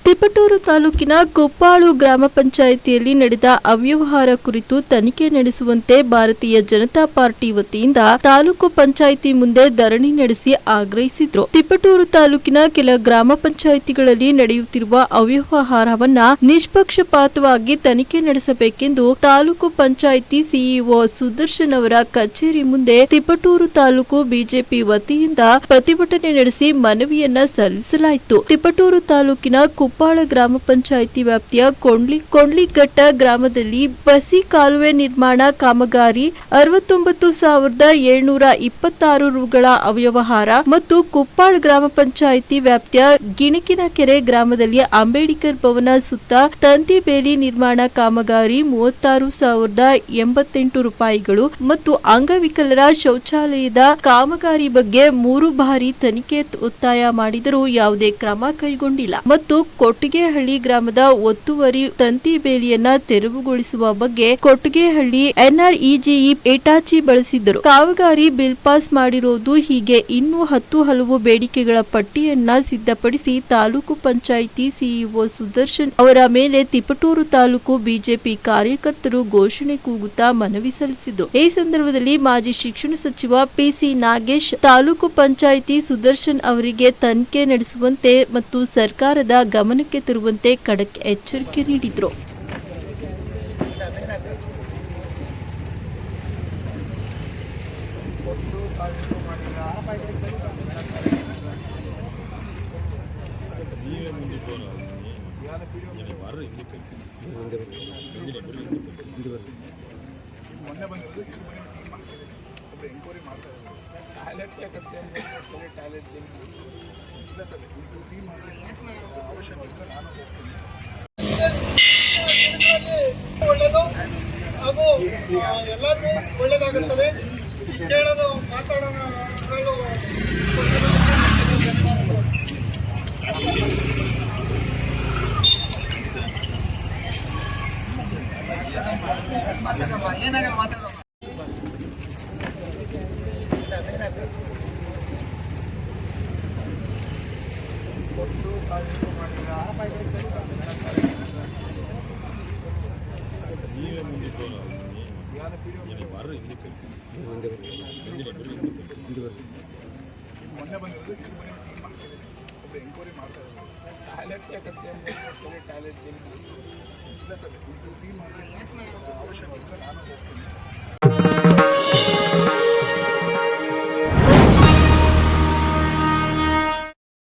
ತಿಪಟೂರು ತಾಲೂಕಿನ ಕುಪ್ಪಾಳು ಗ್ರಾಮ ಪಂಚಾಯಿತಿಯಲ್ಲಿ ನಡೆದ ಅವ್ಯವಹಾರ ಕುರಿತು ತನಿಖೆ ನಡೆಸುವಂತೆ ಭಾರತೀಯ ಜನತಾ ಪಾರ್ಟಿ ವತಿಯಿಂದ ತಾಲೂಕು ಪಂಚಾಯಿತಿ ಮುಂದೆ ಧರಣಿ ನಡೆಸಿ ಆಗ್ರಹಿಸಿದ್ರು. ತಿಪಟೂರು ತಾಲೂಕಿನ ಕೆಲ ಗ್ರಾಮ ಪಂಚಾಯಿತಿಗಳಲ್ಲಿ ನಡೆಯುತ್ತಿರುವ ಅವ್ಯವಹಾರವನ್ನ ನಿಷ್ಪಕ್ಷಪಾತವಾಗಿ ತನಿಖೆ ನಡೆಸಬೇಕೆಂದು ತಾಲೂಕು ಪಂಚಾಯಿತಿ ಸಿಇಒ ಸುದರ್ಶನ್ ಅವರ ಕಚೇರಿ ಮುಂದೆ ತಿಪಟೂರು ತಾಲೂಕು ಬಿಜೆಪಿ ವತಿಯಿಂದ ಪ್ರತಿಭಟನೆ ನಡೆಸಿ ಮನವಿಯನ್ನ ಸಲ್ಲಿಸಲಾಯಿತು. ತಿಪಟೂರು ತಾಲೂಕಿನ ಕುಪ್ಪಾಳ ಗ್ರಾಮ ಪಂಚಾಯಿತಿ ವ್ಯಾಪ್ತಿಯ ಕೊಂಡ್ಲಿಘಟ್ಟ ಗ್ರಾಮದಲ್ಲಿ ಬಸಿ ಕಾಲುವೆ ನಿರ್ಮಾಣ ಕಾಮಗಾರಿ 69,726 ರುಗಳ ಅವ್ಯವಹಾರ ಮತ್ತು ಕುಪ್ಪಾಳ ಗ್ರಾಮ ಪಂಚಾಯಿತಿ ವ್ಯಾಪ್ತಿಯ ಗಿಣಕಿನಕೆರೆ ಗ್ರಾಮದಲ್ಲಿ ಅಂಬೇಡ್ಕರ್ ಭವನ ಸುತ್ತ ತಂತಿ ಬೇಲಿ ನಿರ್ಮಾಣ ಕಾಮಗಾರಿ 36,088 ರೂಪಾಯಿಗಳು ಮತ್ತು ಅಂಗವಿಕಲರ ಶೌಚಾಲಯದ ಕಾಮಗಾರಿ ಬಗ್ಗೆ 3 ಬಾರಿ ತನಿಖೆ ಒತ್ತಾಯ ಮಾಡಿದರೂ ಯಾವುದೇ ಕ್ರಮ ಕೈಗೊಂಡಿಲ್ಲ ಮತ್ತು ಕೊಟ್ಟಿಗೆಹಳ್ಳಿ ಗ್ರಾಮದ ಒತ್ತುವರಿ ತಂತಿ ಬೇಲಿಯನ್ನ ತೆರವುಗೊಳಿಸುವ ಬಗ್ಗೆ ಕೊಟ್ಟಿಗೆಹಳ್ಳಿ NREGE ಏಟಾಚಿ ಬಳಸಿದ್ದರು. ಕಾಮಗಾರಿ ಬಿಲ್ ಪಾಸ್ ಮಾಡಿರೋದು ಹೀಗೆ ಇನ್ನೂ 10 ಹಲವು ಬೇಡಿಕೆಗಳ ಪಟ್ಟಿಯನ್ನ ಸಿದ್ಧಪಡಿಸಿ ತಾಲೂಕು ಪಂಚಾಯಿತಿ ಸಿಇಒ ಸುದರ್ಶನ್ ಅವರ ಮೇಲೆ ತಿಪಟೂರು ತಾಲೂಕು ಬಿಜೆಪಿ ಕಾರ್ಯಕರ್ತರು ಘೋಷಣೆ ಕೂಗುತ್ತಾ ಮನವಿ ಸಲ್ಲಿಸಿದ್ರು. ಈ ಸಂದರ್ಭದಲ್ಲಿ ಮಾಜಿ ಶಿಕ್ಷಣ ಸಚಿವ PC ನಾಗೇಶ್ ತಾಲೂಕು ಪಂಚಾಯಿತಿ ಸುದರ್ಶನ್ ಅವರಿಗೆ ತನಿಖೆ ನಡೆಸುವಂತೆ ಮತ್ತು ಸರ್ಕಾರದ ಗಮನಕ್ಕೆ ತರುವಂತೆ ಖಡಕ್ ಎಚ್ಚರಿಕೆ ನೀಡಿದ್ರು. ಒಳ್ಳೆಯದು ಹಾಗೂ ಎಲ್ಲರಿಗೂ ಒಳ್ಳೆಯದಾಗುತ್ತದೆ. ಇಷ್ಟು ಹೇಳೋದು ಮಾತಾಡೋಣ. ಮೊನ್ನೆ ಬಂದಿರೋದು ಎಂಕ್ವೈರಿ ಮಾಡ್ತಾ ಇದ್ದಾರೆ. ಟಾಯ್ಲೆಟ್ ಯಾಕತ್ತೆ ಟಾಯ್ಲೆಟ್ ಇಲ್ಲ ಸರ್, ಇದು ಕ್ಲೀನ್ ಮಾಡಿ ಅವಶ್ಯಕತೆ ನಾನು ಹೋಗ್ತೀನಿ.